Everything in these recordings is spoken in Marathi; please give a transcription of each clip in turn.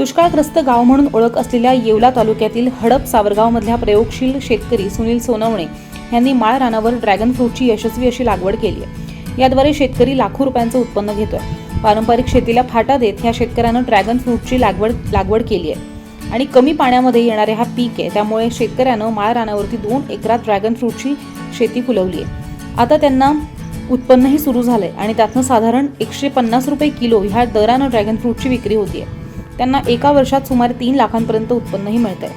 दुष्काळग्रस्त गाव म्हणून ओळख असलेल्या येवला तालुक्यातील हडप सावरगावमधल्या प्रयोगशील शेतकरी सुनील सोनवणे यांनी माळ रानावर ड्रॅगन फ्रूटची यशस्वी अशी लागवड केली आहे। याद्वारे शेतकरी लाखो रुपयांचं उत्पन्न घेतोय। पारंपरिक शेतीला फाटा देत ह्या शेतकऱ्यानं ड्रॅगन फ्रूटची लागवड केली आहे आणि कमी पाण्यामध्ये येणारे हा पीक आहे। त्यामुळे शेतकऱ्यानं माळ रानावरती 2 एकरात ड्रॅगन फ्रूटची शेती फुलवली आहे। आता त्यांना उत्पन्नही सुरू झालंय आणि त्यातनं साधारण 150 रुपये किलो ह्या दरानं ड्रॅगन फ्रूटची विक्री होतीये। त्यांना एका वर्षात सुमारे 3 लाखांपर्यंत उत्पन्नही मिळतंय।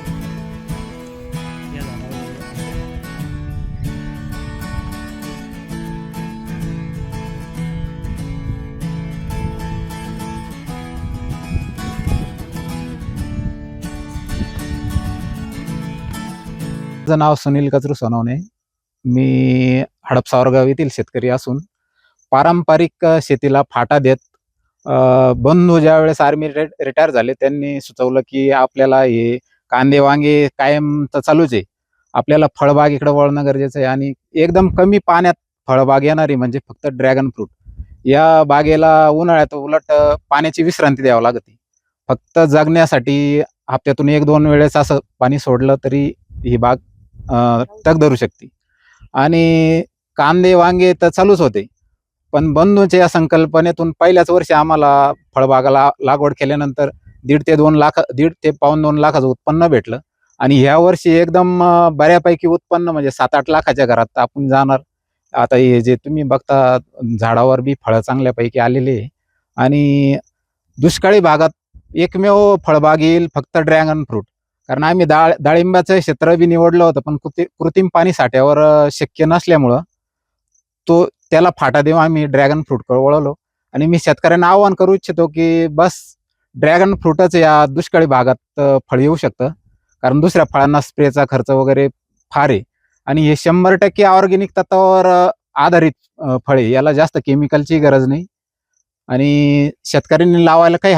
माझं नाव सुनील कचरू सोनवणे। मी हडप सावरगाव येथील शेतकरी असून पारंपरिक शेतीला फाटा देत बंधू ज्या वेळेस आर्मी रिटायर झाले त्यांनी सुचवलं की आपल्याला हे कांदे वांगे कायम तर चालूच आहे, आपल्याला फळबाग इकडे वळणं गरजेचं आहे आणि एकदम कमी पाण्यात फळबाग येणारी म्हणजे फक्त ड्रॅगन फ्रूट। या बागेला उन्हाळ्यात उलट पाण्याची विश्रांती द्यावी लागते। फक्त जगण्यासाठी हप्त्यातून 1-2 वेळेस असं पाणी सोडलं तरी ही बाग तग धरू शकते आणि कांदे वांगे तर चालूच होते। पण बंधूंच्या या संकल्पनेतून पहिल्याच वर्षी आम्हाला फळबागाला लागवड केल्यानंतर 1.5 ते पाऊण 2 लाखाचं उत्पन्न भेटलं आणि ह्या वर्षी एकदम बऱ्यापैकी उत्पन्न म्हणजे 7-8 लाखाच्या घरात आपण जाणार। आता हे जे तुम्ही बघता झाडावर बी फळं चांगल्यापैकी आलेले आहे आणि दुष्काळी भागात एकमेव फळबाग येईल फक्त ड्रॅगन फ्रूट। कारण आम्ही डाळिंबाचं क्षेत्र बी निवडलं होतं, पण कृत्रिम पाणी साठ्यावर शक्य नसल्यामुळं त्याला फाटा देऊन आम्ही ड्रॅगन फ्रूटकडे वळलो आणि मी शेतकऱ्यांना आवाहन करू इच्छितो की बस ड्रॅगन फ्रूटच या दुष्काळी भागात फळ येऊ शकतं। कारण दुसऱ्या फळांना स्प्रेचा खर्च वगैरे फार आहे आणि हे 100% ऑर्गॅनिक तत्वावर आधारित फळे, याला जास्त केमिकलची गरज नाही आणि शेतकऱ्यांनी लावायला काही